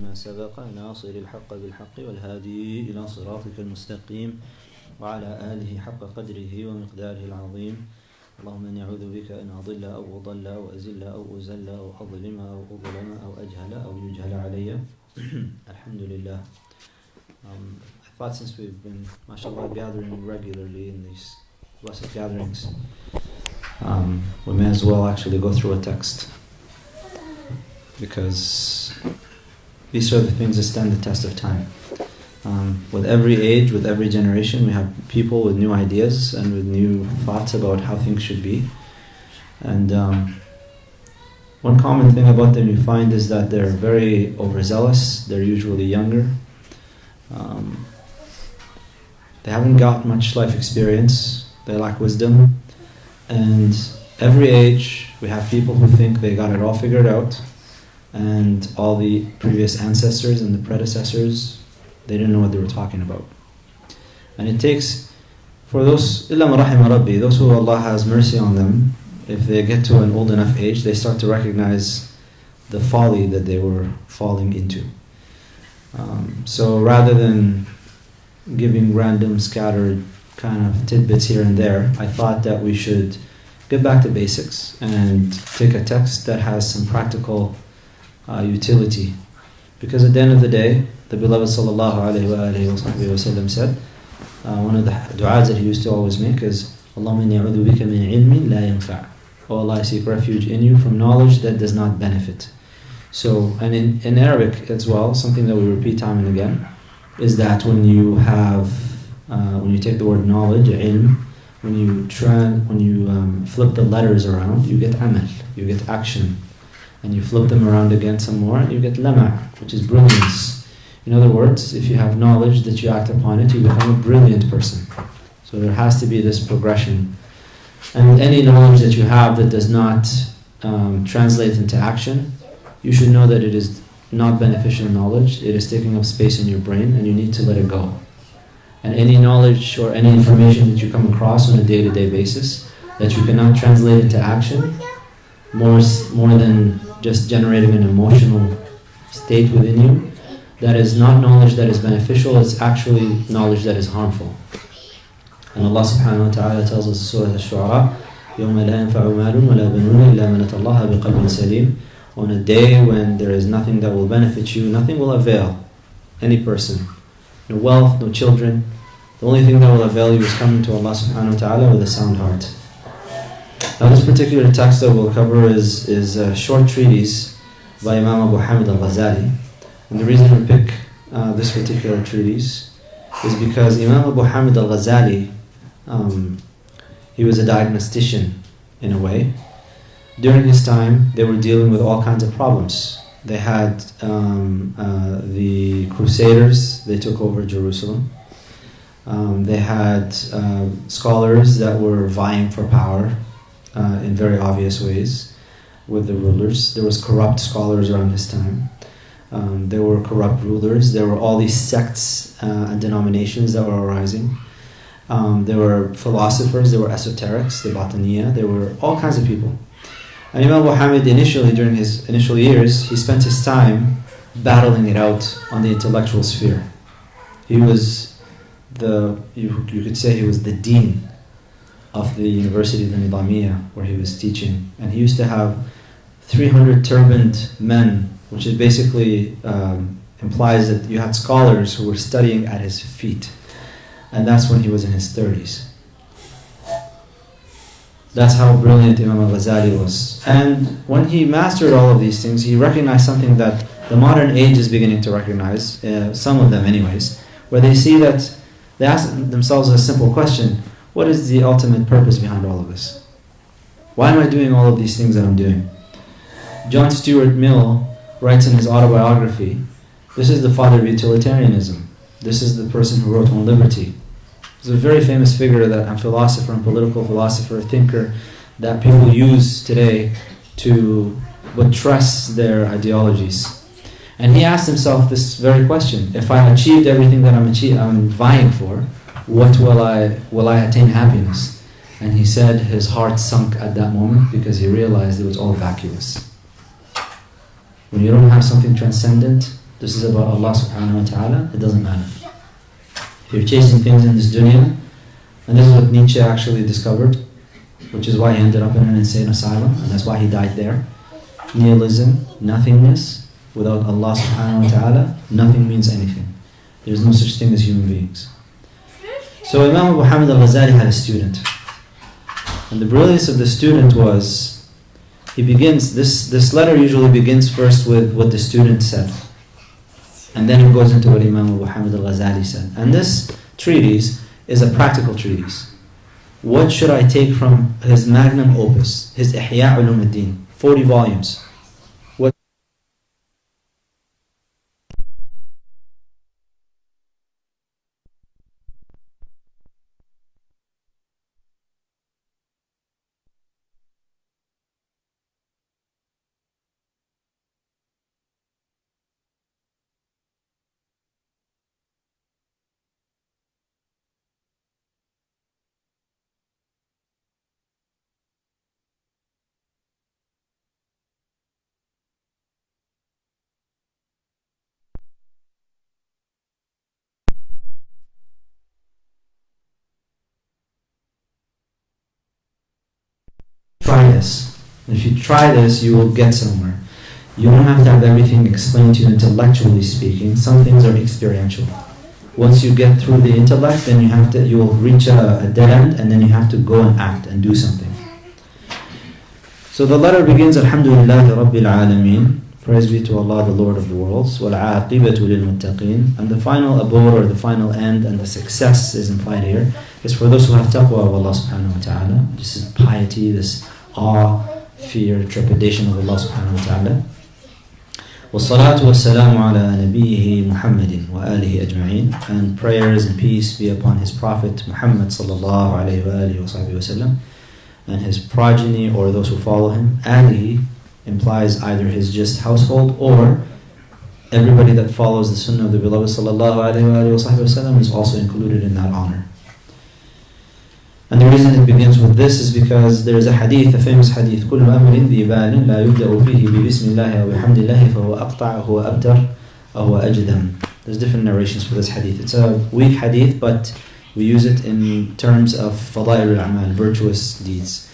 لما سبق ناصر الحق بالحق والهادي إلى صراطك المستقيم وعلى آله حق قدره ومقداره العظيم. اللهم إني أعوذ بك أن أضل أو أضل أو أزل أو أزل أو أظلم أو أظلم أو أجهل أو يجهل علي. Alhamdulillah. I thought since we've been, mashallah, gathering regularly in these blessed gatherings, we may as well actually go through a text, because these are the things that stand the test of time. With every age, with every generation, we have people with new ideas and with new thoughts about how things should be. And one common thing about them you find is that they're very overzealous. They're usually younger. They haven't got much life experience. They lack wisdom. And every age, we have people who think they got it all figured out, and all the previous ancestors and the predecessors, they didn't know what they were talking about. And it takes, for those, إِلَّا مَن رَحِمَ رَبِّي, those who Allah has mercy on them, if they get to an old enough age, they start to recognize the folly that they were falling into. So rather than giving random scattered kind of tidbits here and there, I thought that we should get back to basics and take a text that has some practical utility. Because at the end of the day, the beloved sallallahu alayhi wa sallam said, one of the du'as that he used to always make is, Allahumma inni a'udhu bika min ilmin la yanfa'. Oh Allah, I seek refuge in you from knowledge that does not benefit. So, and in Arabic as well, something that we repeat time and again, is that when you have, when you take the word knowledge, ilm, when you flip the letters around, you get amal, you get action. And you flip them around again some more, and you get lama', which is brilliance. In other words, if you have knowledge that you act upon it, you become a brilliant person. So there has to be this progression. And any knowledge that you have that does not translate into action, you should know that it is not beneficial knowledge. It is taking up space in your brain, and you need to let it go. And any knowledge or any information that you come across on a day-to-day basis that you cannot translate into action, more than just generating an emotional state within you, that is not knowledge that is beneficial, it's actually knowledge that is harmful. And Allah subhanahu wa ta'ala tells us in Surah Al-Shu'ara, يَوْمَ لَا يَنْفَعُ مَالٌ وَلَا بَنُونَ إِلَّا مَنْ أَتَى اللَّهَ بِقَلْبٍ سَلِيمٍ. On a day when there is nothing that will benefit you, nothing will avail any person. No wealth, no children. The only thing that will avail you is coming to Allah subhanahu wa ta'ala with a sound heart. Now this particular text that we'll cover is a short treatise by Imam Al Ghazali. And the reason we pick this particular treatise is because Imam Al Ghazali, he was a diagnostician in a way. During his time, they were dealing with all kinds of problems. They had the Crusaders, they took over Jerusalem. They had scholars that were vying for power in very obvious ways with the rulers. There was corrupt scholars around this time. There were corrupt rulers. There were all these sects and denominations that were arising. There were philosophers, there were esoterics, the Batiniya, there were all kinds of people. And Imam Muhammad initially, during his initial years, he spent his time battling it out on the intellectual sphere. He was you could say he was the dean of the University of the Nizamiya where he was teaching. And he used to have 300 turbaned men, which is basically implies that you had scholars who were studying at his feet. And that's when he was in his 30s. That's how brilliant Imam Al Ghazali was. And when he mastered all of these things, he recognized something that the modern age is beginning to recognize, some of them anyways, where they see that they ask themselves a simple question: what is the ultimate purpose behind all of this? Why am I doing all of these things that I'm doing? John Stuart Mill writes in his autobiography, this is the father of utilitarianism. This is the person who wrote on liberty. He's a very famous figure, a philosopher and political philosopher, thinker, that people use today to buttress their ideologies. And he asked himself this very question: if I achieved everything that I'm vying for, what will I attain happiness? And he said his heart sunk at that moment because he realized it was all vacuous. When you don't have something transcendent, this is about Allah subhanahu wa ta'ala, it doesn't matter. If you're chasing things in this dunya, and this is what Nietzsche actually discovered, which is why he ended up in an insane asylum, and that's why he died there. Nihilism, nothingness, without Allah subhanahu wa ta'ala, nothing means anything. There's no such thing as human beings. So Imam Muhammad Al Ghazali had a student. And the brilliance of the student was, he begins, this letter usually begins first with what the student said. And then it goes into what Imam Muhammad Al Ghazali said. And this treatise is a practical treatise. What should I take from his magnum opus, his Ihya Ulum ad-Din, 40 volumes? Try this. If you try this, you will get somewhere. You don't have to have everything explained to you intellectually speaking. Some things are experiential. Once you get through the intellect, then you will reach a dead end, and then you have to go and act and do something. So the letter begins, Alhamdulillahi Rabbil Alameen. Praise be to Allah, the Lord of the worlds. وَالْعَاقِبَةُ لِلْمُتَّقِينَ. And the final abode, or the final end, and the success is implied here, is for those who have taqwa of Allah subhanahu wa ta'ala. This is piety, this awe, fear, trepidation of Allah subhanahu wa ta'ala. وَالصَّلَاةُ وَالسَّلَامُ عَلَى نَبِيِّهِ مُحَمَّدٍ وَآلِهِ أَجْمَعِينَ. And prayers and peace be upon his Prophet Muhammad sallallahu alayhi wa alihi wa sahbihi wa sallam, and his progeny, or those who follow him. Alihi implies either his just household, or everybody that follows the sunnah of the beloved sallallahu alayhi wa alihi wa sahbihi wa sallam is also included in that honor. And the reason it begins with this is because there is a hadith, a famous hadith, كل أمر ذي بال لا يبدأ فيه ببسم الله أو بحمد الله فهو أقطع هو أبتر أو أجدم. There's different narrations for this hadith. It's a weak hadith, but we use it in terms of fadail al-a'mal, virtuous deeds.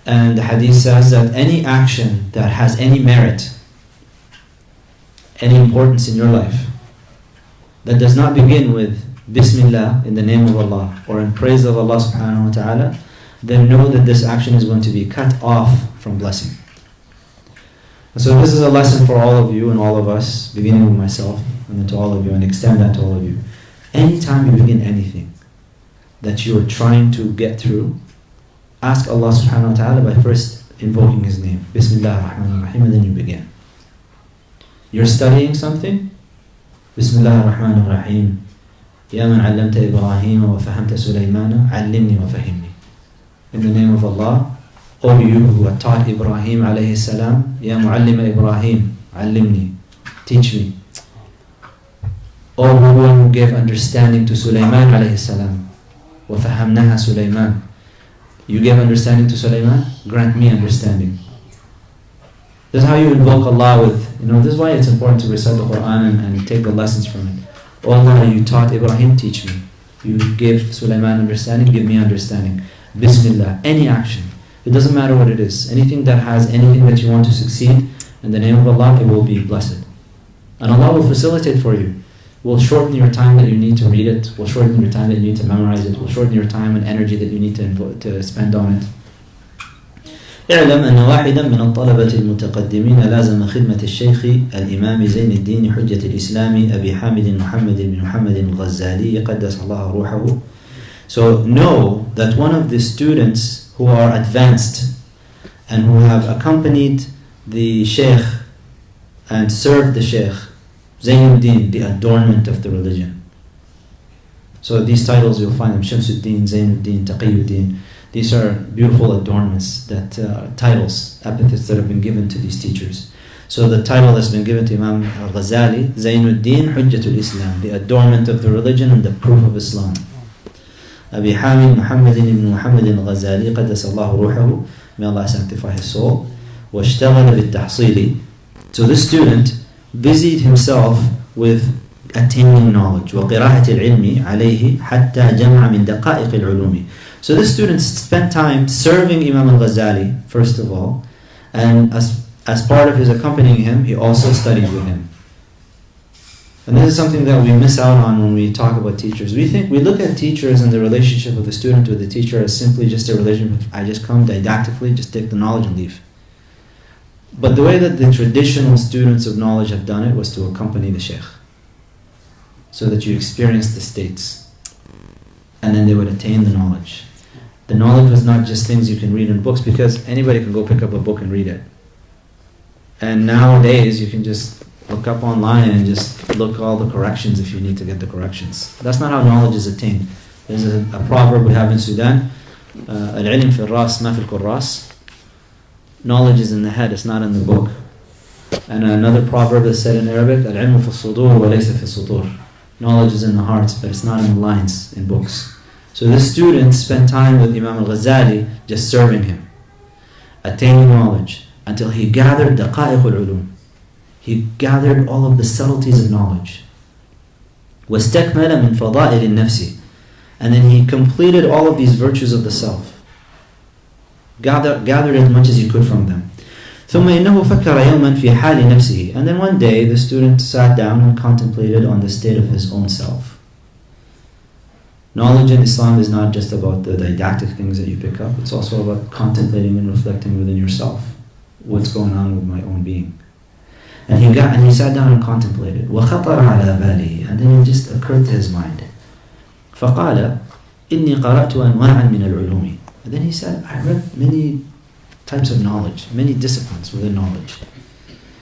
And the hadith says that any action that has any merit, any importance in your life, that does not begin with Bismillah, in the name of Allah, or in praise of Allah subhanahu wa ta'ala, then know that this action is going to be cut off from blessing. And so this is a lesson for all of you and all of us, beginning with myself, and then to all of you, and extend that to all of you. Anytime you begin anything that you are trying to get through, ask Allah subhanahu wa ta'ala by first invoking His name, Bismillah ar-Rahman ar-Rahim, and then you begin. You're studying something, Bismillah ar-Rahman ar-Rahim. يا من علمت إبراهيم وفهمت سليمان علمني وفهمني. In the name of Allah, O you who have taught Ibrahim alayhi salam, يا معلم إبراهيم علمني, teach me. O one who gave understanding to Sulaiman alayhi salam, وفهمناها سليمان, you gave understanding to Sulaiman, grant me understanding. This is how you invoke Allah with, this is why it's important to recite the Quran and take the lessons from it. Oh Allah, you taught Ibrahim, teach me. You gave Sulaiman understanding, give me understanding. Bismillah, any action. It doesn't matter what it is. Anything that has anything that you want to succeed, in the name of Allah, it will be blessed. And Allah will facilitate for you. Will shorten your time that you need to read it. Will shorten your time that you need to memorize it. Will shorten your time and energy that you need to spend on it. اعلم أن واحدا من الطلبة المتقدمين لازم خدمة الشيخ الإمام زين الدين حجة الإسلام أبي حامد محمد بن محمد الغزالي قدس الله روحه. So know that one of the students who are advanced and who have accompanied the Shaykh and served the Shaykh, Zainuddin, the adornment of the religion. So these titles you'll find them, Shamsuddin, Zainuddin, Taqiyuddin. These are beautiful adornments, titles, epithets that have been given to these teachers. So the title that's been given to Imam Al Ghazali, Zainuddin Hujjatul Islam, the adornment of the religion and the proof of Islam. Abi Hamid Muhammad ibn Muhammad Al Ghazali, Qaddas Allah Ruhahu, may Allah sanctify his soul. واشتغل بالتحصيل. So this student busied himself with attaining knowledge. وقراءة العلم عليه حتى جمع من دقائق العلوم. So this student spent time serving Imam Al Ghazali, first of all, and as part of his accompanying him, he also studied with him. And this is something that we miss out on when we talk about teachers. We look at teachers and the relationship of the student with the teacher as simply just a relationship of, I just come didactically, just take the knowledge and leave. But the way that the traditional students of knowledge have done it was to accompany the sheikh, so that you experience the states, and then they would attain the knowledge. The knowledge was not just things you can read in books, because anybody can go pick up a book and read it. And nowadays you can just look up online and just look all the corrections if you need to get the corrections. That's not how knowledge is attained. There's a proverb we have in Sudan, Al-ilm fi al-ras ma fi al-kurras. Knowledge is in the head, it's not in the book. And another proverb that's said in Arabic, Al-ilm fi al-sudur wa laysa fi al-sudur. Knowledge is in the hearts, but it's not in the lines, in books. So this student spent time with Imam Al Ghazali, just serving him, attaining knowledge, until he gathered daqa'iq al-ulum. He gathered all of the subtleties of knowledge. وَاسْتَكْمَلَ مِنْ فَضَائِلِ النَّفْسِ. And then he completed all of these virtues of the self. Gathered as much as he could from them. ثُمَّ إِنَّهُ فَكَّرَ يَوْمًا فِي حَالِ نَفْسِهِ. And then one day the student sat down and contemplated on the state of his own self. Knowledge in Islam is not just about the didactic things that you pick up, it's also about contemplating and reflecting within yourself. What's going on with my own being? And he sat down and contemplated. وَخَطَرَ عَلَى بَالِهِ. And then it just occurred to his mind. فَقَالَ إِنِّي قَرَأْتُ أَنْوَاعًا مِنَ الْعُلُومِ. And then he said, I read many types of knowledge, many disciplines within knowledge.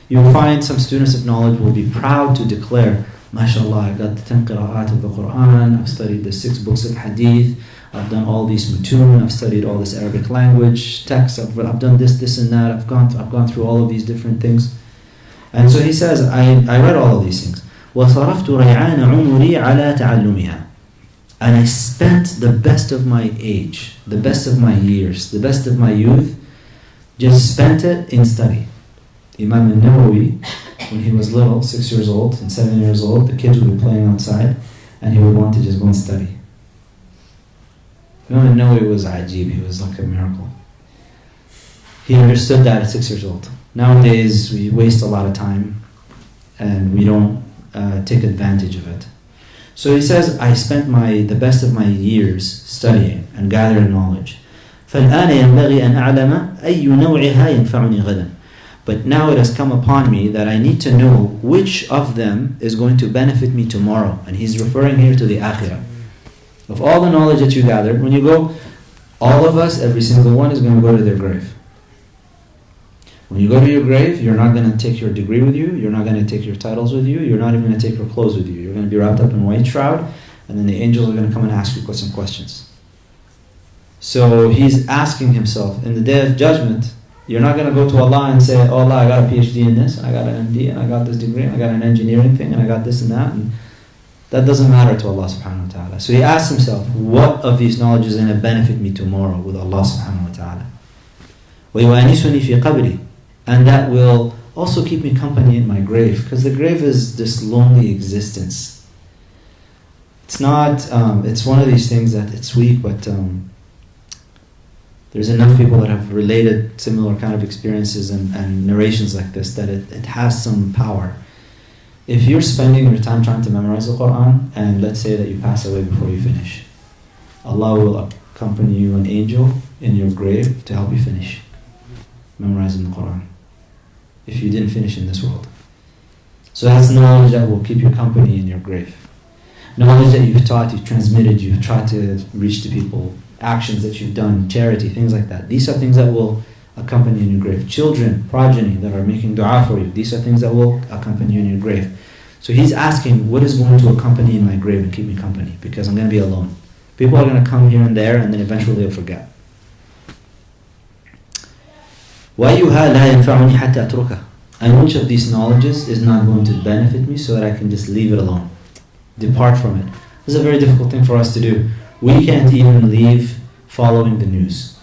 You'll find some students of knowledge will be proud to declare, MashaAllah, I got the 10 qira'at of the Quran, I've studied the 6 books of hadith, I've done all these mutun, I've studied all this Arabic language, texts, I've done this and that, I've gone through all of these different things. And so he says, I read all of these things. وَصَرَفْتُ رَيْعَانَ عُمُرِي عَلَى تَعَلُّمِهَا. And I spent the best of my age, the best of my years, the best of my youth, just spent it in study. Imam Al-Nawawi, when he was little, 6 years old and 7 years old, the kids would be playing outside and he would want to just go and study. Imam Al-Nawawi was ajib, he was like a miracle. He understood that at 6 years old. Nowadays, we waste a lot of time and we don't take advantage of it. So he says, I spent the best of my years studying and gathering knowledge. فَالْآنَ يَنْبَغِي أَنْ أَعْلَمَ أَيُّ نَوْعِهَا يَنْفَعُنِي غَدًا. But now it has come upon me that I need to know which of them is going to benefit me tomorrow. And he's referring here to the akhirah. Of all the knowledge that you gathered, when you go, all of us, every single one is going to go to their grave. When you go to your grave, you're not going to take your degree with you, you're not going to take your titles with you, you're not even going to take your clothes with you. You're going to be wrapped up in a white shroud, and then the angels are going to come and ask you some questions. So he's asking himself, in the day of judgment, you're not going to go to Allah and say, oh Allah, I got a PhD in this, I got an MD, and I got this degree, and I got an engineering thing, and I got this and that. And that doesn't matter to Allah subhanahu wa ta'ala. So he asks himself, what of these knowledge is going to benefit me tomorrow with Allah subhanahu wa ta'ala? وَيُوَانِسُنِي فِي قَبْرِي. And that will also keep me company in my grave, because the grave is this lonely existence. It's not, it's one of these things that it's weak, but there's enough people that have related similar kind of experiences and narrations like this that it has some power. If you're spending your time trying to memorize the Quran, and let's say that you pass away before you finish, Allah will accompany you an angel in your grave to help you finish memorizing the Quran, if you didn't finish in this world. So that's knowledge that will keep you company in your grave. Knowledge that you've taught, you've transmitted, you've tried to reach to people, actions that you've done, charity, things like that. These are things that will accompany you in your grave. Children, progeny that are making dua for you, these are things that will accompany you in your grave. So he's asking, what is going to accompany in my grave and keep me company? Because I'm going to be alone. People are going to come here and there, and then eventually they'll forget. وَأَيُّهَا لَا يَنْفَعُنِي حَتَّى أَتْرُكَهُ. And which of these knowledges is not going to benefit me so that I can just leave it alone, depart from it. This is a very difficult thing for us to do. We can't even leave following the news,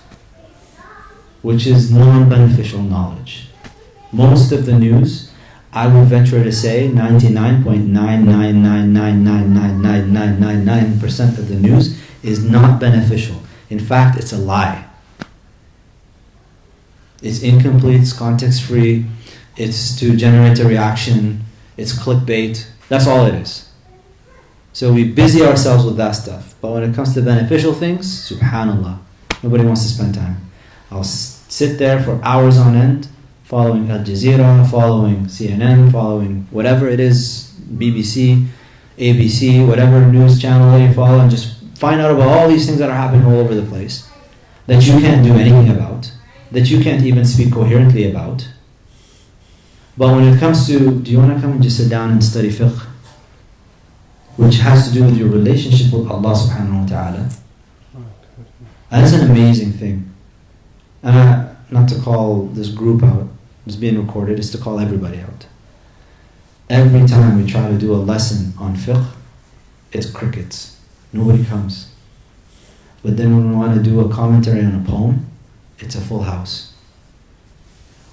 which is non-beneficial knowledge. Most of the news I would venture to say 99.999999999% of the news is not beneficial. In fact, it's a lie. It's incomplete, it's context-free, it's to generate a reaction, it's clickbait. That's all it is. So we busy ourselves with that stuff. But when it comes to beneficial things, subhanallah, nobody wants to spend time. I'll sit there for hours on end, following Al Jazeera, following CNN, following whatever it is, BBC, ABC, whatever news channel that you follow, and just find out about all these things that are happening all over the place, that you can't do anything about, that you can't even speak coherently about. But when it comes to, do you want to come and just sit down and study fiqh, which has to do with your relationship with Allah subhanahu wa ta'ala, and it's an amazing thing. And not to call this group out, it's being recorded, it's to call everybody out. Every time we try to do a lesson on fiqh, it's crickets. Nobody comes. But then when we want to do a commentary on a poem, it's a full house.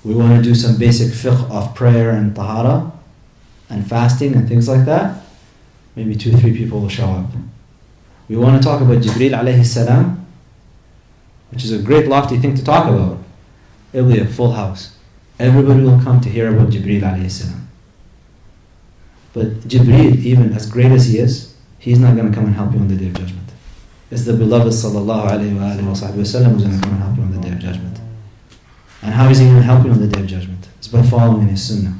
We want to do some basic fiqh of prayer and tahara and fasting and things like that, maybe 2-3 people will show up. We want to talk about Jibreel alayhi salam, which is a great lofty thing to talk about. It will be a full house. Everybody will come to hear about Jibreel alayhi salam. But Jibreel, even as great as he is, he's not going to come and help you on the Day of Judgment. It's the beloved sallallahu alayhi wa sallam who's going to come and help you on the Day of Judgment. And how is he going to help you on the Day of Judgment? It's by following his sunnah.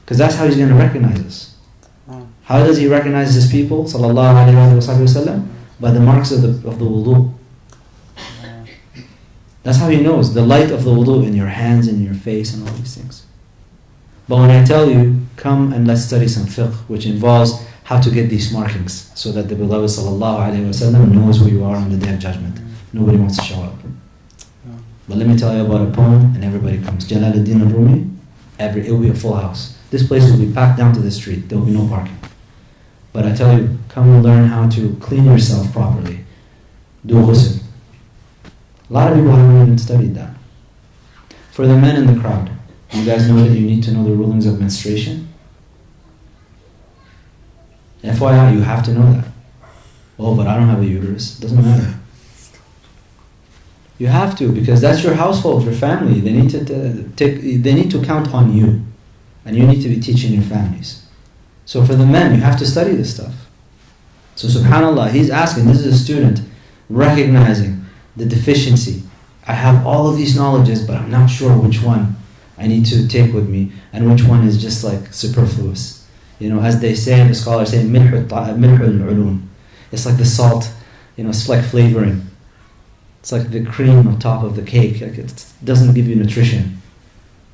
Because that's how he's going to recognize us. How does he recognize his people, sallallahu alayhi wa sallam? By the marks of the wudu. That's how he knows the light of the wudu in your hands, in your face, and all these things. But when I tell you, come and let's study some fiqh, which involves how to get these markings, so that the beloved sallallahu alayhi wa sallam knows who you are on the Day of Judgment. Nobody wants to show up. But let me tell you about a poem, and everybody comes. Jalaluddin al-Rumi, it will be a full house. This place will be packed down to the street. There will be no parking. But I tell you, come and learn how to clean yourself properly. Do ghusl. A lot of people haven't even studied that. For the men in the crowd, you guys know that you need to know the rulings of menstruation? FYI, you have to know that. Oh, but I don't have a uterus. Doesn't matter. You have to, because that's your household, your family. They need to count on you, and you need to be teaching your families. So for the men, you have to study this stuff. So subhanallah, he's asking, this is a student recognizing the deficiency. I have all of these knowledges, but I'm not sure which one I need to take with me, and which one is just like superfluous. You know, as they say, the scholars say, milh al-ulum. It's like the salt, you know, it's like flavoring. It's like the cream on top of the cake. Like it doesn't give you nutrition.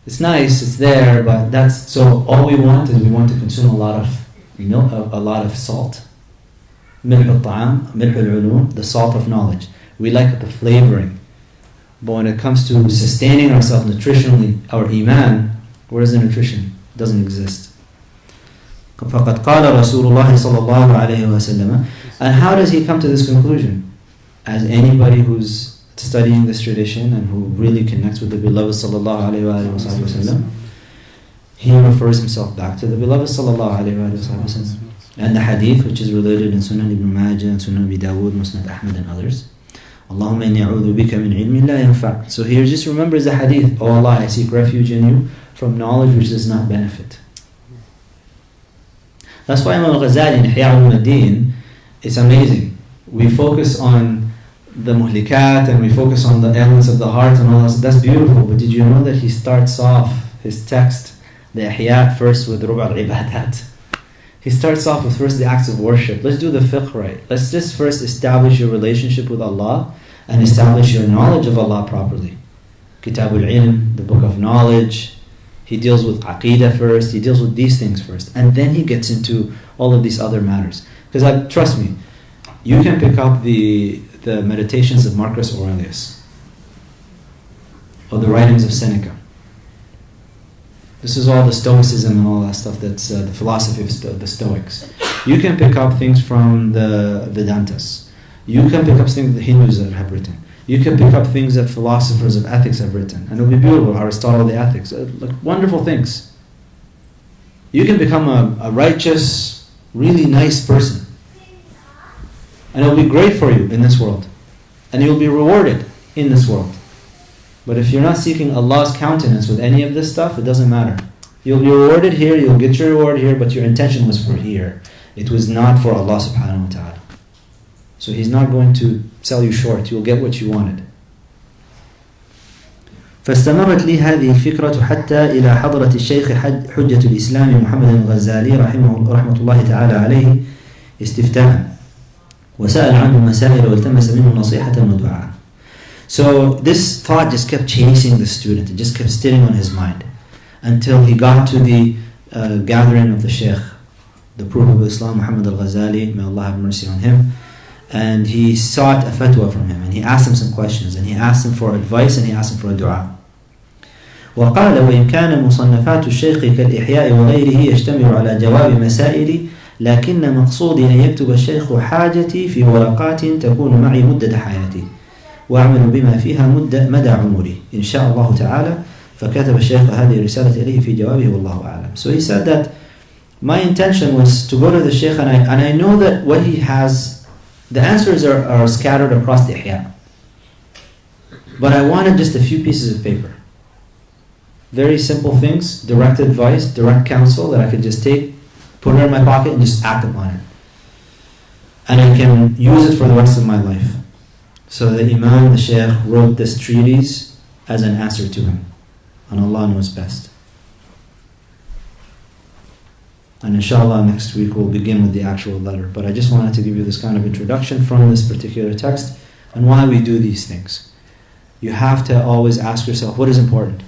It's nice, it's there, but that's, so all we want is we want to consume a lot of milk, a lot of salt. Milh al-ta'am, milh al-ulum, the salt of knowledge. We like the flavoring. But when it comes to sustaining ourselves nutritionally, our iman, where is the nutrition? It doesn't exist. فَقَدْ قَالَ رَسُولُ اللَّهِ صَلَّى اللَّهُ عَلَيْهِ وَسَلَّمَ. And how does he come to this conclusion? As anybody who's studying this tradition and who really connects with the beloved sallallahu alayhi wa sallam, he refers himself back to the beloved sallallahu alayhi wa sallam. And the hadith, which is related in Sunan Ibn Majah and Sunan Abi Dawud, Musnad Ahmad and others. Allahumma inni a'udhu bika min ilmin la yanfa'. So here just remembers the hadith. Oh Allah, I seek refuge in you from knowledge which does not benefit. That's why Imam Al Ghazali in Ihya Ulumuddin, it's amazing. We focus on the muhlikat and we focus on the elements of the heart and all that. That's beautiful. But did you know that he starts off his text, the Ihya, first with Ruba' al-Ibadat? He starts off with first the acts of worship. Let's do the fiqh right. Let's just first establish your relationship with Allah and establish your knowledge of Allah properly. Kitabul Ilm, the book of knowledge. He deals with Aqidah first. He deals with these things first. And then he gets into all of these other matters. Because trust me, you can pick up the meditations of Marcus Aurelius or the writings of Seneca. This is all the Stoicism and all that stuff. That's the philosophy of the Stoics. You can pick up things from the Vedantas. You can pick up things that the Hindus have written. You can pick up things that philosophers of ethics have written. And it'll be beautiful. Aristotle, the Ethics. Like wonderful things. You can become a righteous, really nice person. And it will be great for you in this world. And you'll be rewarded in this world. But if you're not seeking Allah's countenance with any of this stuff, it doesn't matter. You'll be rewarded here, you'll get your reward here, but your intention was for here. It was not for Allah subhanahu wa ta'ala. So He's not going to sell you short. You'll get what you wanted. فاستمرت لي هذه الفكرة حتى إلى حضرة الشيخ حجة الإسلام محمد الغزالي رحمة الله تعالى عليه استفتاء وسأل عنه مسائل والتمس منه نصيحة ودعاء. So this thought just kept chasing the student. It just kept sitting on his mind until he got to the gathering of the Shaykh, the Proof of Islam, Muhammad Al Ghazali, may Allah have mercy on him. And he sought a fatwa from him, and he asked him some questions, and he asked him for advice, and he asked him for a dua. وقال وإن كان مصنفات الشيخ كالإحياء وغيره يشتمل على جواب مسائل لكن مقصودي أن يكتب الشيخ حاجتي في ورقات تكون معي مدة حياتي وأعمل بما فيها مدى عمري إن شاء الله تعالى. فكتب الشيخ هذه الرسالة إليه في جوابه والله أعلم. So he said that my intention was to go to the Shaykh, and I know that what he has, the answers are scattered across the Ihya. But I wanted just a few pieces of paper. Very simple things, direct advice, direct counsel that I could just take, put it in my pocket and just act upon it. And I can use it for the rest of my life. So the Imam, the Shaykh, wrote this treatise as an answer to him. And Allah knows best. And inshallah next week we'll begin with the actual letter. But I just wanted to give you this kind of introduction from this particular text and why we do these things. You have to always ask yourself, what is important?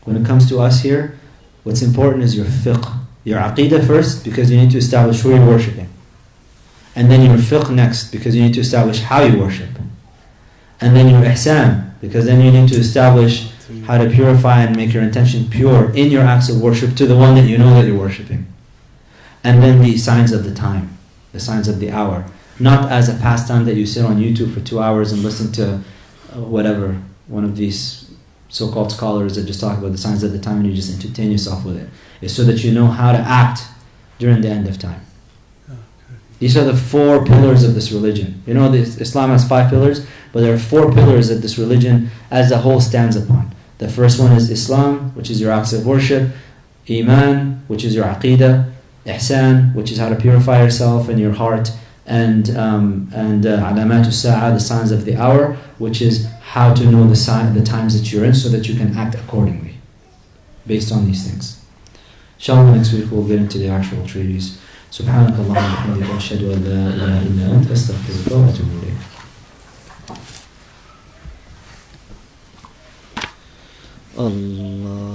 When it comes to us here, what's important is your fiqh, your aqidah first, because you need to establish who you're worshipping. And then your fiqh next, because you need to establish how you worship. And then your ihsan, because then you need to establish how to purify and make your intention pure in your acts of worship to the one that you know that you're worshipping. And then the signs of the time, the signs of the hour. Not as a pastime that you sit on YouTube for 2 hours and listen to whatever, one of these so-called scholars that just talk about the signs of the time and you just entertain yourself with it. It's so that you know how to act during the end of time. These are the 4 pillars of this religion. You know, Islam has 5 pillars, but there are 4 pillars that this religion as a whole stands upon. The first one is Islam, which is your acts of worship. Iman, which is your aqidah. Ihsan, which is how to purify yourself and your heart. And alamatul sa'a, the signs of the hour, which is how to know the times that you're in so that you can act accordingly based on these things. Inshallah next week we'll get into the actual treatise. سبحانك اللهم وبحمدك أشهد أن لا إله إلا أنت أستغفرك وأتوب إليك. Allah